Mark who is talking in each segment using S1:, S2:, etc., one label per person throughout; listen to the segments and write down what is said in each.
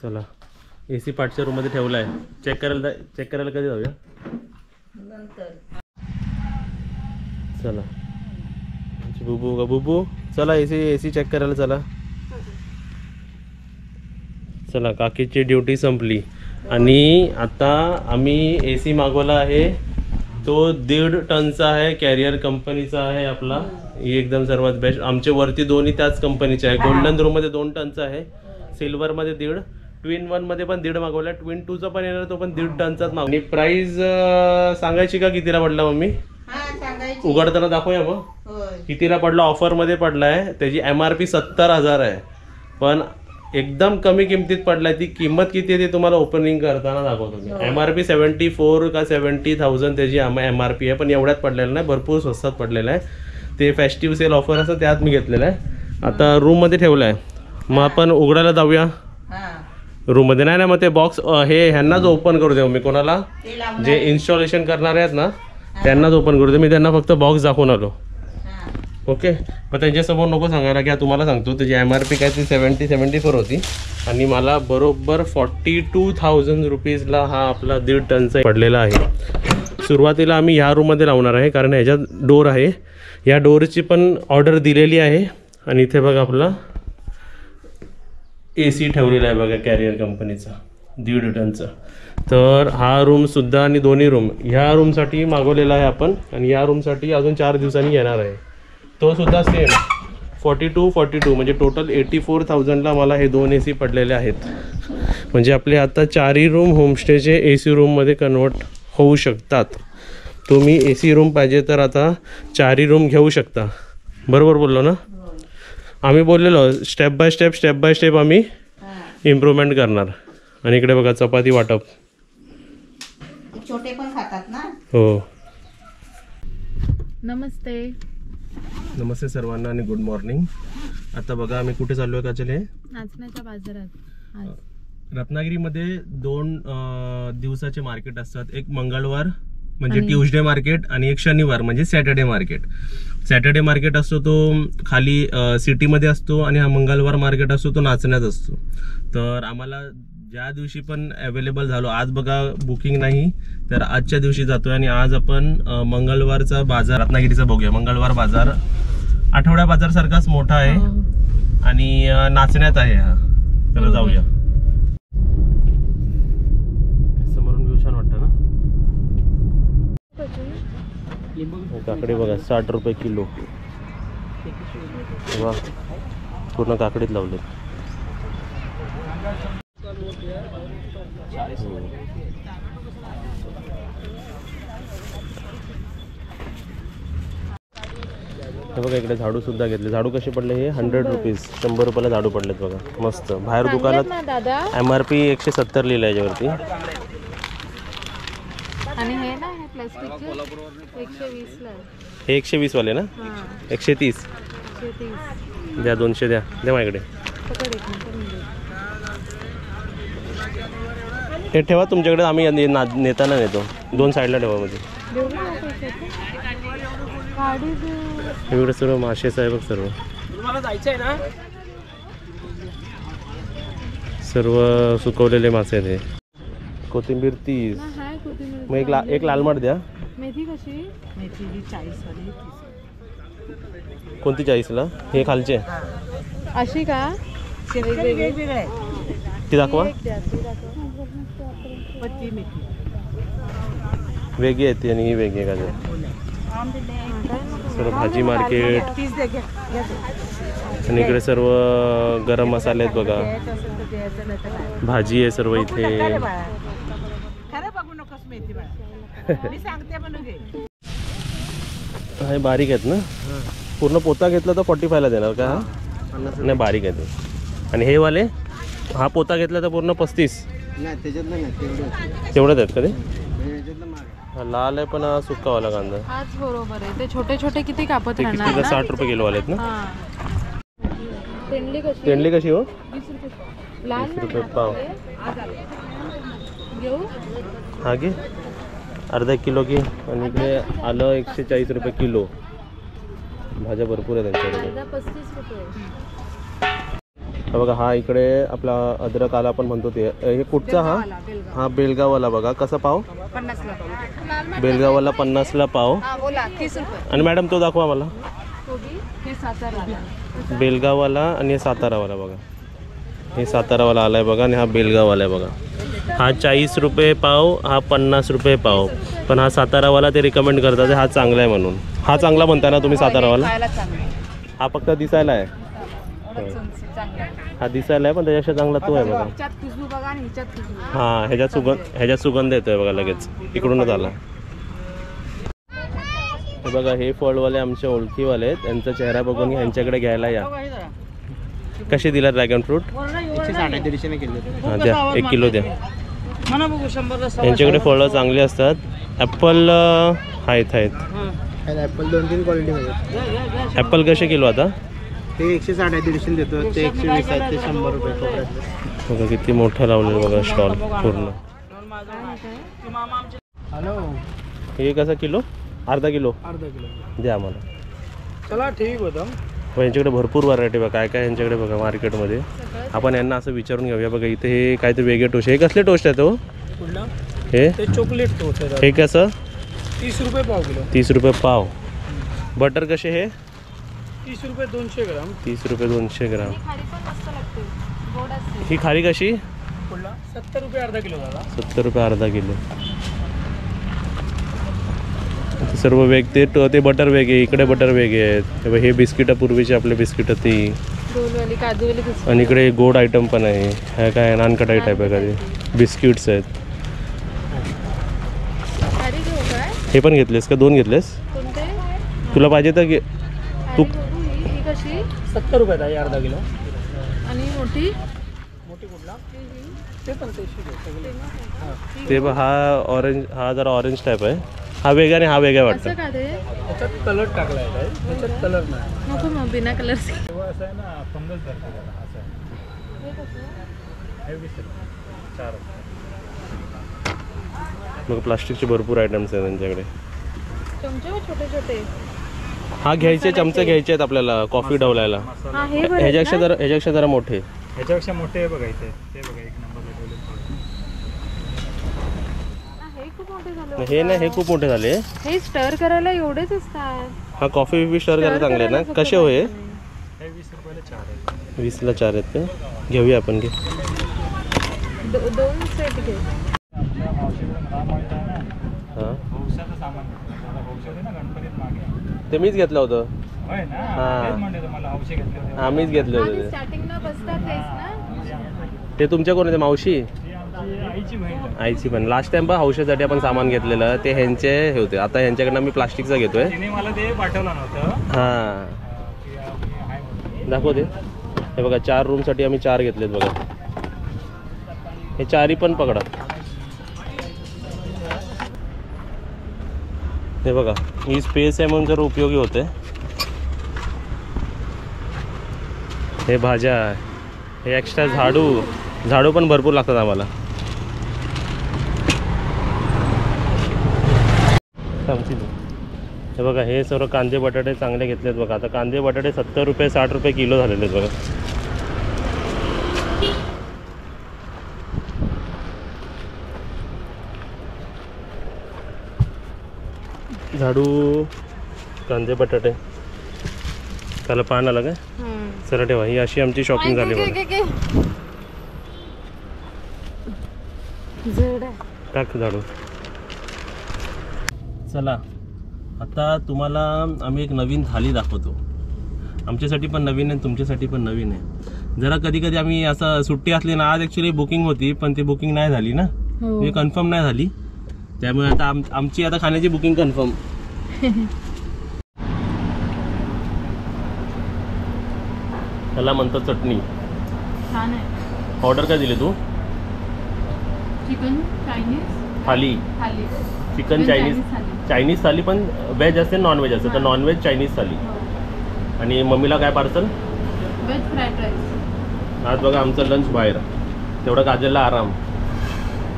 S1: चला AC पार्टच्या रूममध्ये ठेवला आहे. चेक करायला कधी जाऊया
S2: नंतर.
S1: चला बुबू का बुबू चला AC चेक करायला चला. चला काकीची ड्युटी संपली आणि आता आम्ही AC मागवला आहे. तो 1.5 टनचा आहे. कॅरियर कंपनीचा आहे आपला. ही एकदम सर्वात बेस्ट. आमचे वरती दोन्ही त्याच कंपनीचे आहे. गोल्डन रूममध्ये 2 टनचा आहे, सिल्वरमध्ये 1.5, ट्विन 1 मध्ये पण 1.5 मागवला. ट्विन 2चा पण येणार, तो पण 1.5 टनचाच मागवला. आणि प्राइस सांगायची का कितीला पडला मम्मी? उघडताना दाखवूया मग कितीला पडला. ऑफरमध्ये पडला आहे. त्याची MRP 70,000 आहे, पण एकदम कमी किमतीत पडलाय. ती किंमत किती आहे ते तुम्हाला ओपनिंग करताना दाखवतो मी. MRP 74 का 70,000 त्याची MRP आहे, पण एवढ्यात पडलेलं नाही, भरपूर स्वस्तात पडलेलं आहे. ते फेस्टिव्ह सेल ऑफर असं त्यात मी घेतलेलं आहे. आता रूममध्ये ठेवलं आहे, मग आपण उघडायला जाऊया रूममध्ये. नाही ना, मग ते बॉक्स हे ह्यांनाच ओपन करू देऊ मी. कोणाला जे इन्स्टॉलेशन करणारे आहेत ना त्यांनाच ओपन करू दे. मी त्यांना फक्त बॉक्स दाखवून आलो. ओके, मग त्यांच्यासमोर नको सांगायला की तुम्हाला सांगतो. त्याची MRP काय ती 74 होती आणि मला बरोबर 42,000 रुपीजला हा आपला 1.5 टनचा पडलेला आहे. सुरुवातीला आम्ही ह्या रूममध्ये लावणार आहे कारण ह्याच्यात डोर आहे. या डोरची पण ऑर्डर दिलेली आहे. आणि इथे बघा आपला AC ठेवलेला आहे बघा, कॅरियर कंपनीचा 1.5 टनचा. तर हा रूमसुद्धा आणि दोन्ही रूम ह्या रूमसाठी मागवलेला आहे आपण. आणि या रूमसाठी अजून 4 दिवसांनी येणार आहे. तो सुद्धा सेम 42 म्हणजे टोटल 84,000ला मला हे 2 AC पडलेले आहेत. म्हणजे आपले आता 4ही रूम होमस्टेचे AC रूममध्ये कन्वर्ट होऊ शकतात. तुम्ही AC रूम पाहिजे तर आता 4ही रूम घेऊ शकता. बरोबर बोललो ना? आम्ही बोललेलो स्टेप बाय स्टेप आम्ही इम्प्रूव्हमेंट करणार. आणि इकडे बघा चपाती वाटप.
S2: छोटे पण खातात ना. हो.
S1: नमस्ते सर्वांना आणि गुड मॉर्निंग. आता बघा आम्ही कुठे चाललो आहे काजल? हे
S3: नाचण्याच्या बाजारात.
S1: रत्नागिरीमध्ये 2 दिवसाचे मार्केट असतात. एक मंगळवार म्हणजे ट्यूजडे मार्केट आणि एक शनिवार म्हणजे सॅटर्डे मार्केट. सॅटर्डे मार्केट असतो तो खाली सिटीमध्ये असतो आणि हा मंगळवार मार्केट असतो तो नाचण्यात असतो. तर आम्हाला ज्या दिवशी पण अवेलेबल झालो, आज बघा बुकिंग नाही तर आजच्या दिवशी जातोय. आणि आज आपण मंगळवारचा बाजार रत्नागिरीचा बघूया. मंगळवार बाजार आठवड्या बाजार सारखाच मोठा आहे आणि नाचण्यात आहे हा. चला जाऊया. समोरून व्ह्यू छान वाटतं ना. काकडी बघा 60 रुपये किलो. वा, पूर्ण काकडीत लावले. हे बघा इकडे झाडू सुद्धा घेतले. झाडू कसे पडले हे? 100 रुपीज, 100 रुपयाला झाडू पडलेत बघा, मस्त. बाहेर दुकानात MRP 170 लिहिलं आहे याच्यावरती.
S3: आणि हे ना हे प्लास्टिकचे 120 ला.
S1: हे 120 वाले ना? 130 द्या. 200 द्या माझ्याकडे. हे ठेवा तुमच्याकडे, आम्ही नेताना नेतो. 2 साईडला ठेवा मध्ये. एवढं सर्व मासेच आहे बघ. सर्व सर्व सुकवलेले मासे आहेत. हे कोथिंबीर 30. मग एक लाल माठ द्या.
S3: मेथी कशी?
S2: मेथी 40 वाली.
S1: कोणती 40ला? हे खालचे
S3: अशी का?
S2: वेगवेगळे
S1: ती दाखवा. वेगळी आहे ती आणि ही वेगळी आहे का? सर्व भाजी मार्केट. आणि इकडे सर्व गरम मसाले आहेत बघा. भाजी आहे सर्व इथे. हे बारीक आहेत ना? पूर्ण पोता घेतला तर 45ला देणार का? नाही, बारीक आहे ते. आणि हे वाले हा पोता घेतला तर पूर्ण 35. तेवढ्यात आहेत का ते? लाल आहे पण सुक्कावाला कांदा.
S3: हाच बरोबर आहे. ते छोटे छोटे किती कापत राहणार?
S1: 60 रुपये किलो वाले आहेत ना? तेंडली कशी हो?
S3: 20
S1: रुपये पाव.
S3: घेऊ
S1: हा घे, अर्धा किलो घे. आणि इकडे आलं 140 रुपये किलो. भाज्या भरपूर आहेत त्यांच्याकडे.
S3: 35 रुपये.
S1: बघा हा इकडे आपला अद्रक आला आपण म्हणतो ते हे कुठचा हा बेलगाववाला बघा कसा पाव
S2: 50ला
S1: बेलगाववाला 50ला पाव
S2: बोला 30 रुपये
S1: आणि मॅडम तो दाखवा मला
S3: कोबी
S2: हे सातारा
S1: बेलगाववाला आणि हे सातारावाला बघा हे सातारावाला आलाय बघा आणि हा बेलगाववाला आहे बघा हा 40 रुपये पाव हा 50 रुपये पाव पण हा सातारावाला ते रिकमेंड करतात हा चांगला आहे म्हणून हा चांगला म्हणता ना तुम्ही सातारावाला
S2: खायला चांगलं
S1: हा फक्त दिसायला आहे
S2: चांगलं
S1: हा दिसायला आहे पण त्याच्यापेक्षा चांगला तो आहे बघा
S2: ह्याच्यात खुशबू बघा आणि ह्याच्यात खुशबू
S1: हा ह्याच्यात सुगंध येतोय बघा लगेच इकडूनच आला हे बघा हे फळवाले आमच्या ओळखीवाले आहेत त्यांचा चेहरा बघून यांच्याकडे घ्यायला या कसे दिला ड्रॅगन फ्रूट
S4: 150-150 किलो
S1: हां द्या 1 किलो द्या
S2: म्हणा बघू 100
S1: यांच्याकडे फळं चांगली असतात ॲपल आहेत
S4: ॲपल 2-3 क्वालिटीमध्ये.
S1: ॲपल कसे किलो आता
S4: ते 160-150 देतो, ते 120 आहेत, ते 100 रुपये कोपऱ्यातले.
S1: बघा किती मोठं लावलेलं बघा स्टॉल पूर्ण
S4: हॅलो
S1: हे कसं किलो अर्धा किलो
S4: अर्धा किलो
S1: द्या आम्हाला
S4: चला ठीक होतं.
S1: यांच्याकडे भरपूर व्हरायटी बघा काय काय यांच्याकडे बघा मार्केटमध्ये आपण यांना असं विचारून घेऊया बघा इथे हे काहीतरी वेगळे टोस्ट हे कसले टोस्ट आहे तो
S4: कुठला
S1: हे
S4: ते चॉकलेट टोस्ट आहे.
S1: हे कसं
S4: 30 रुपये पाव किलो.
S1: 30 रुपये पाव बटर कसे हे
S4: 30 रुपये 200 ग्राम.
S1: 30 रुपये 200 ग्राम
S3: खारी पण मस्त लागते गोड असते
S1: ही खारी कशी
S4: कुठला 70 रुपये अर्धा किलो दादा.
S1: 70 रुपये अर्धा किलो सर्व वेग ते बटर वेगळे इकडे बटर वेगळे आहेत हे बिस्किटं पूर्वीचे आपले बिस्किटं ती
S3: गोलवाली काजूवाली बिस्किट
S1: आणि इकडे गोड आयटम पण आहे ह्या काय नानकटाई टाईप आहे कधी बिस्किट्स आहेत
S3: खारी घेऊ काय
S1: हे पण घेतलेस का 2 घेतलेस
S3: कोणते
S1: तुला पाहिजे तर घे तू
S3: खारी बघू ही कशी
S4: 70 रुपये आहे अर्धा किलो.
S3: आणि मोठी
S4: मोठी कुठला ते पण 300
S1: ते हा ऑरेंज हा जरा ऑरेंज टाईप आहे हा वेगळा आणि हा वेगळा
S3: असं
S1: वाटतं
S3: का ते
S4: त्याच्यात कलर टाकला आहे त्याच्यात कलर नाही.
S3: नको मग बिना कलर
S4: तेव्हा असं आहे ना फंगस धरतो त्याला असं आहे. 20 रुपये 4
S1: मग प्लास्टिकचे भरपूर आयटम्स आहेत त्यांच्याकडे
S3: चमचे हो छोटे छोटे
S1: हा घ्यायचे चमचे घ्यायचे आहेत आपल्याला कॉफी डवलायला
S3: हा हे बरं
S1: ह्याच्यापेक्षा जरा मोठे
S4: ह्याच्यापेक्षा मोठे आहे बघा इथे ते बघा 1 नंबरला ठेवले.
S3: हे खूप मोठे झाले
S1: हे नाही हे खूप मोठे झाले
S3: हे स्टर करायला एवढेच असतात
S1: हा कॉफी बिफी स्टर करायला चांगले आहे ना कसे होय
S4: हे 20 रुपयाला 4 आहे.
S1: 20ला 4 आहेत का घेऊया आपण घे
S3: 2 सेट घे
S4: आपल्या मावशीकडून हा माहिती आहे ना
S1: हां
S4: भविष्याचं सामान भविष्य होते ना गणपतीत मागे
S1: ते मीच घेतलं होतं
S4: होय ना
S1: हा.
S4: तेच म्हणते तुम्हाला औषध घेतले होते.
S1: आम्हीच घेतले
S3: आणि
S1: होते
S3: स्टार्टिंगला बसतात तेच ना
S1: ते तुमच्या कोण होते मावशी
S4: ती आमची आईची बहीण आहे.
S1: आईची पण लास्ट टाइम पण हौशासाठी आपण सामान घेतलेलं ते ह्यांचे हे होते आता ह्यांच्याकडनं मी प्लास्टिकचा घेतोय
S4: तिने मला ते पाठवलं नव्हतं
S1: हां
S4: की आम्ही आहे म्हणून.
S1: दाखवते हे बघा 4 रूमसाठी आम्ही 4 घेतलेत बघा हे 4ही पण पकडा हे बघा ही स्पेस आहे म्हणून जर उपयोगी होते हे भाज्या हे एक्स्ट्रा झाडू पण भरपूर लागतात आम्हाला हे बघा हे सर्व कांदे बटाटे चांगले घेतलेत बघा आता कांदे बटाटे 70 रुपये 60 रुपये किलो झालेले आहेत बघा झाडू कांदे बटाटे त्याला पान आलं काय सरळ ठेवा ही अशी आमची शॉपिंग झाली बघा
S3: जड आहे
S1: टाक झाडू चला आता तुम्हाला आम्ही एक नवीन थाली दाखवतो आमच्यासाठी पण नवीन आहे तुमच्यासाठी पण नवीन आहे जरा कधी कधी आम्ही असं सुट्टी असली ना आज ॲक्च्युली बुकिंग होती पण ती बुकिंग नाही झाली ना ही कन्फर्म नाही झाली त्यामुळे आता आमची आता खाण्याची बुकिंग कन्फर्म त्याला म्हणतो चटणी
S3: छान आहे
S1: ऑर्डर काय दिली तू
S3: चिकन चायनीज
S1: थाली
S3: थाली
S1: चिकन चायनीज चायनीज थाली पण व्हेज असते नॉन व्हेज असते तर नॉन व्हेज चायनीज थाली आणि मम्मीला काय पार्सल
S3: वेज फ्राईड राईस
S1: आज बघा आमचं लंच बाहेर तेवढं काजलला आराम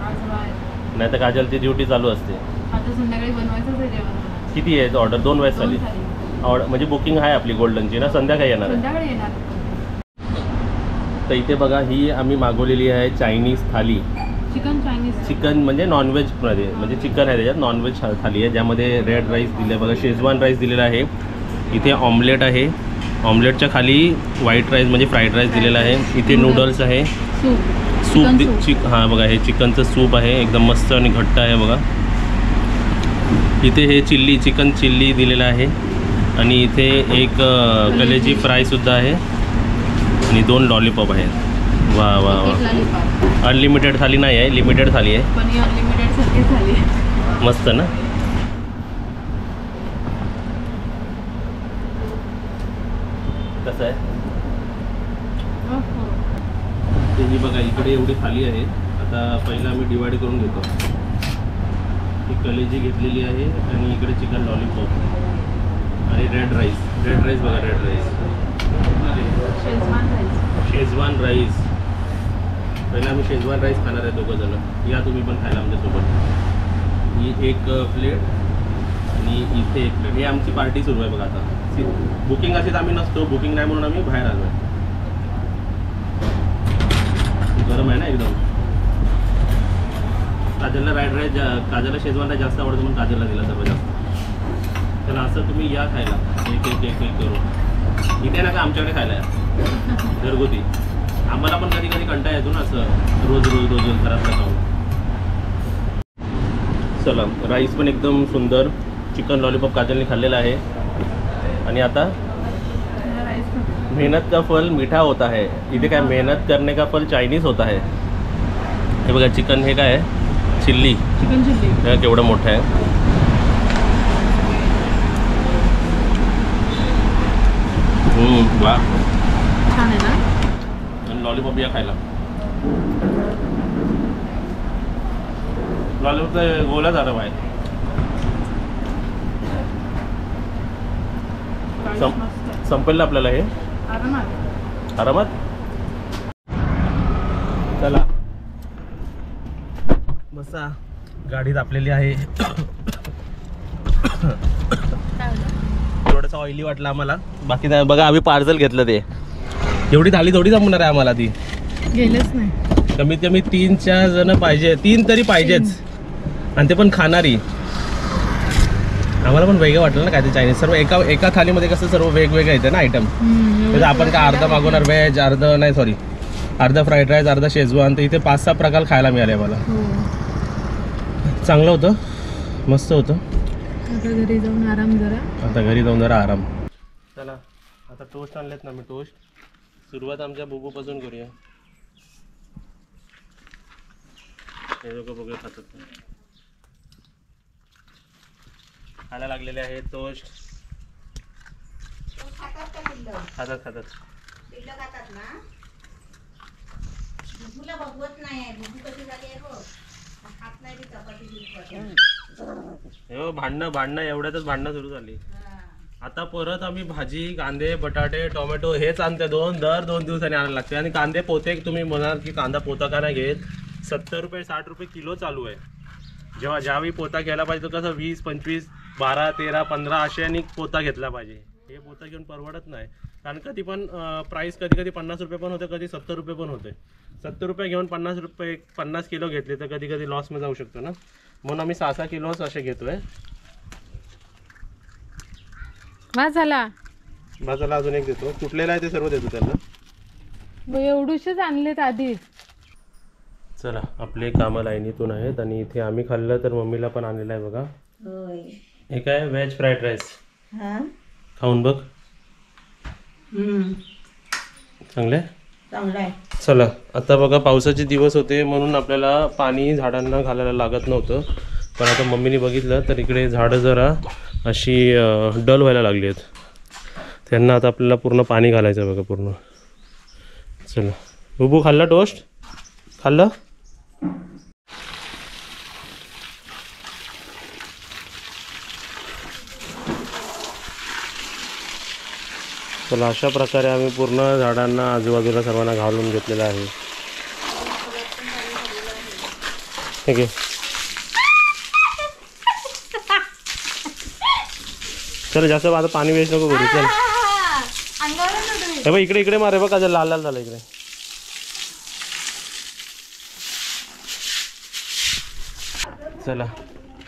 S3: आज बाहेर
S1: नाही तर काजल ती ड्युटी चालू असते
S3: आता संध्याकाळी बनवायचंच आहे जेवण मला.
S1: किती आहे ऑर्डर 2 वेळेस झाली ऑर्डर म्हणजे बुकिंग आहे आपली गोल्डनची ना संध्याकाळी येणार आहे
S3: संध्याकाळी येणार
S1: तर इथे बघा ही आम्ही मागवलेली आहे Chinese thali.
S2: Chicken Chinese.
S1: Chicken म्हणजे नॉनव्हेजमध्ये, म्हणजे चिकन आहे त्याच्यात, नॉनव्हेज थाली आहे ज्यामध्ये रेड राईस दिले आहे बघा, शेजवान राईस दिलेला आहे. इथे ऑमलेट आहे, ऑमलेटच्या खाली व्हाईट राईस म्हणजे फ्राईड राईस दिलेला आहे. इथे नूडल्स आहे, सूप हां बघा हे चिकनचं सूप आहे, एकदम मस्त आणि घट्ट आहे बघा. इथे हे चिकन चिल्ली दिलेलं आहे आणि इथे एक कलेजी फ्रायसुद्धा आहे आणि 2 लॉलीपॉप आहेत. वा वा वा, अनलिमिटेड थाली नाही आहे, लिमिटेड थाली आहे.
S2: पण ही अनलिमिटेड सारखी झाली आहे.
S1: मस्त ना. कसं आहे ते ही बघा, इकडे एवढी थाली आहे. आता पहिला आम्ही डिवाइड करून घेतो. ही कलेजी घेतलेली आहे आणि इकडे चिकन लॉलीपॉप आणि रेड राईस बघा, रेड राईस, शेजवान राईस. पहिला आम्ही शेजवान राईस खाणार आहे दोघं जण. या तुम्ही पण खायला आमच्यासोबत. ही एक प्लेट आणि इथे एक प्लेट. ही आमची पार्टी सुरू आहे बघा. आता बुकिंग असेल आम्ही नसतो, बुकिंग नाही म्हणून आम्ही बाहेर आलो आहे. गरम आहे ना एकदम. काजलला काजलला शेजवान राईस जास्त आवडतो म्हणून काजलला दिला सर्व जास्त. त्याला असं तुम्ही या खायला एक एक एक एक करून. इथे नका आमच्याकडे खायला या घरगुती. आम्हाला पण कधी कधी कंटाळा येतो ना असं रोज घरातलं खाऊन. चला, राईस पण एकदम सुंदर. चिकन लॉलीपॉप काजलने खाल्लेला आहे. आणि आता मेहनत का फल मीठा होता है. इथे काय मेहनत करने का फल चायनीज होता है. हे बघा चिकन, हे काय आहे, चिल्ली.
S2: चिकन चिल्ली
S1: हे केवढं मोठं आहे. वा,
S2: छान आहे ना.
S1: आणि लॉलीपॉप या खायला. लॉलीपॉप गोला झालं बाहेर. संपेल आपल्याला हे आरामात. चला बसा, गाडीत आपलेली आहे. थोडंसं ऑइली वाटलं आम्हाला. बाकी नाही बघा, आम्ही पार्सल घेतलं. ते एवढी थाली थोडी जमणार आहे आम्हाला. ती
S2: गेलंच नाही.
S1: कमीत कमी 3-4 जण पाहिजे, 3 तरी पाहिजेच. आणि ते पण खाणारी. आम्हाला पण वेगळं वाटलं ना काय ते चायनीज. सर्व एका थालीमध्ये कसं सर्व वेगवेगळं येतं ना आयटम. म्हणजे आपण काय अर्धा मागवणार व्हेज, अर्धा फ्राईड राईस, अर्धा शेजवान. तर इथे 5-6 प्रकार खायला मिळाले मला. चांगलं होतं, मस्त होतं.
S2: आता घरी जाऊन आराम.
S1: चला आता टोस्ट आणलेत ना मी. टोस्ट सुरुवात आमच्या बुबूपासून करूया. हे लोक बघूया खातात, खायला लागलेले आहेत टोस्ट. खातात
S5: ना. बुबूला बघवत नाही आहे. बुबू कशी झाली आहे बघ, खात नाही ती चपाती.
S1: हो, भांडणं एवढ्यातच भांडणं सुरू झाली. आता परत आम्ही भाजी, कांदे, बटाटे, टोमॅटो हेच आणते. दर 2 दिवसांनी आणायला लागते. आणि कांदे पोते, तुम्ही म्हणाल की कांदा पोता का नाही घेत, 70 रुपये 60 रुपये किलो चालू आहे. ज्यावेळी पोता घ्यायला पाहिजे तो कसं 20, 25, 12, 13, 15 असे आणि पोता घेतला पाहिजे. हे पोता घेऊन परवडत नाही. कारण कधी पण प्राईस कधी 50 रुपये पण होते, कधी 70 रुपये पण होते. 70 रुपये घेऊन 50 किलो घेतले तर कधी लॉसमध्ये जाऊ शकतो ना. म्हणून आम्ही 6-6 किलोच असे घेतोय. भाजाला अजून एक देतो. कुठलेला आहे ते सर्व देतो त्यांना.
S2: एवढूशेच आणलेत आधीच.
S1: चला, आपले कामं लाईनीतून आहेत. आणि इथे आम्ही खाल्लं तर मम्मीला पण आणलेलं आहे बघा. हे काय व्हेज फ्राईड राईस. खाऊन बघ, चांगलं आहे. चला, आता बघा पावसाचे दिवस होते म्हणून आपल्याला पाणी झाडांना घालायला लागत नव्हतं. पण आता मम्मीने बघितलं तर इकडे झाडं जरा अशी डल व्हायला लागली आहेत. त्यांना आता आपल्याला पूर्ण पाणी घालायचं आहे बघा पूर्ण. चला, बुबू खाल्ला टोस्ट? खाल्लं? चला, अशा प्रकारे आम्ही पूर्ण झाडांना आजूबाजूला सर्वांना घालून घेतलेलं आहे. ठीक आहे, चल जास्त आता पाणी वेस्ट नको करू. चल हे बघ, इकडे मारे बघ, का लाल लाल झालं इकडे. चला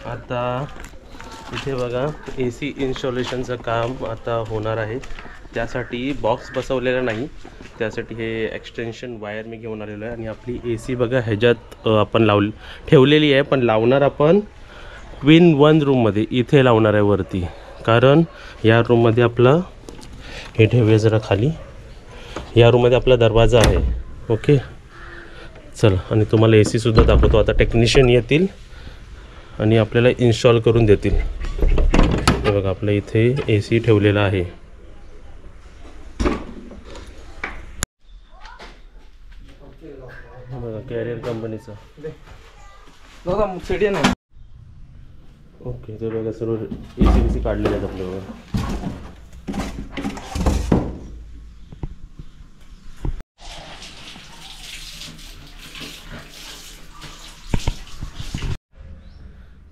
S1: आता इथे बघा AC इन्स्टॉलेशनचं काम आता होणार आहे. त्यासाठी बॉक्स बसवलेला नाही, त्यासाठी हे एक्सटेन्शन वायर मी घेऊन आलेलो आहे. आणि आपली AC बघा ह्याच्यात आपण ठेवलेली आहे, पण लावणार आपण ट्विन 1 रूममध्ये इथे लावणार आहे वरती. कारण या रूममध्ये आपलं हे ठेवूया जरा खाली, या रूममध्ये आपला दरवाजा आहे. ओके चला, आणि तुम्हाला AC सुद्धा दाखवतो. आता टेक्निशियन येतील आणि आपल्याला इन्स्टॉल करून देतील. हे बघा आपल्या इथे AC ठेवलेला आहे. हे बघा कॅरियर कंपनीचा. ओके ते बघा सर्व AC काढलेले आहेत आपल्या बघा.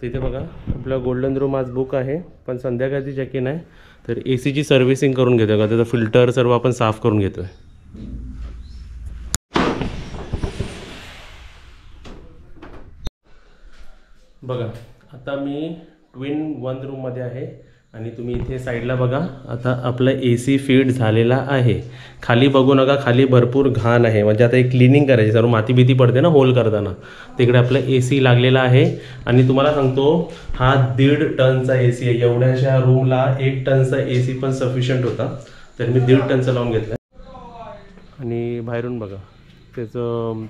S1: तिथे बघा आपला गोल्डन रूम आज बुक आहे, पण संध्याकाळची चेक इन आहे. तर ACची सर्व्हिसिंग करून घेतो का, त्याचा फिल्टर सर्व आपण साफ करून घेतो आहे. बघा आता मी ट्विन 1 रूममध्ये आहे आणि तुम्ही इथे साईडला बघा. आता आपला AC फिट झालेला आहे. खाली बघू नका, खाली भरपूर घाण आहे. म्हणजे आता एक क्लिनिंग करायची, सर्व माती भीती पडते ना होल करताना. तिकडे आपला AC लागलेला आहे. आणि तुम्हाला सांगतो हा 1.5 टनचा AC आहे. एवढ्याशा रूमला 1 टनचा AC पण सफिशियंट होता, तर मी 1.5 टनचा लावून घेतला. आणि बाहेरून बघा त्याचं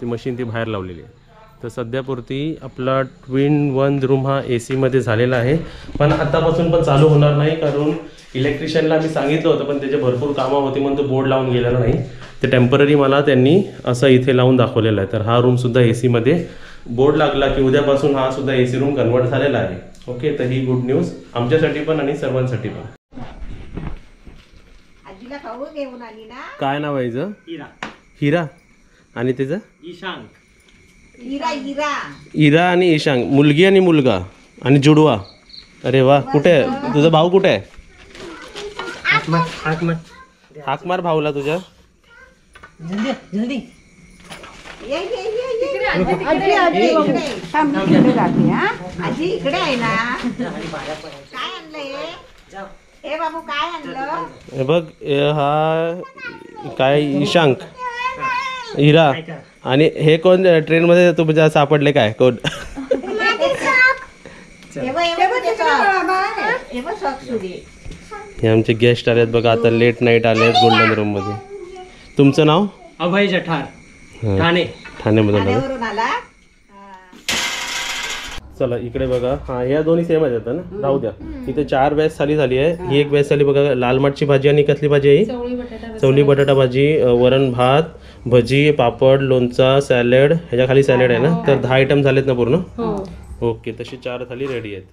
S1: ती मशीन ती बाहेर लावलेली आहे. तर सध्यापुरती आपला ट्विन 1 रूम हा AC मध्ये झालेला आहे, पण आतापासून पण चालू होणार नाही. कारण इलेक्ट्रिशियनला मी सांगितलं होतं, पण त्याचे भरपूर कामं होती म्हणून तो बोर्ड लावून गेलेला नाही. ते टेम्पररी मला त्यांनी असं इथे लावून दाखवलेलं आहे. तर हा रूमसुद्धा AC बोर्ड लागला की उद्यापासून हा सुद्धा AC रूम कन्वर्ट झालेला आहे. ओके, तर ही गुड न्यूज आमच्यासाठी पण आणि सर्वांसाठी पण.
S5: आजीला खाऊ घेऊन आली ना.
S1: काय नाव आहे हिचं? हिरा. आणि तिचं
S5: हिरा हिरा
S1: इरा आणि ईशांक. मुलगी आणि मुलगा आणि जुडवा. अरे वा, कुठे आहे तुझा भाऊ? कुठे आहे? हाक मार भाऊला तुझ्या.
S5: ये ये ये ये आजी आजी इकडे थांब, मी इकडे जाते. हा आजी इकडे आहे ना. काय आणलंय हे बाबू? काय आणलं?
S1: हे बघ, हा काय ईशांक, हिरा. आणि हे कोण ट्रेनमध्ये तुमच्या सापडले? काय कोण? हे आमचे गेस्ट आलेत बघा, आता लेट नाईट आले आहेत गोल्डन रूममध्ये. तुमचं नाव?
S4: अभय जठार,
S1: ठाणे. ठाण्यामधून आलं.
S5: वरून आला.
S1: चला इकडे बघा. हा या दोन्ही सेमच येतात ना, राहू द्या. इथे 4 बॅच थाली झाली आहे. ही एक बॅच थाली बघा, लाल माठची भाजी. आणि कसली भाजी आहे? चवली बटाटा भाजी, वरण भात, भजी, पापड, लोणचा, सॅलड. ह्याच्या खाली सॅलड आहे ना. तर 10 आयटम झालेत ना पूर्ण? ओके, तशी 4 थाली रेडी आहेत.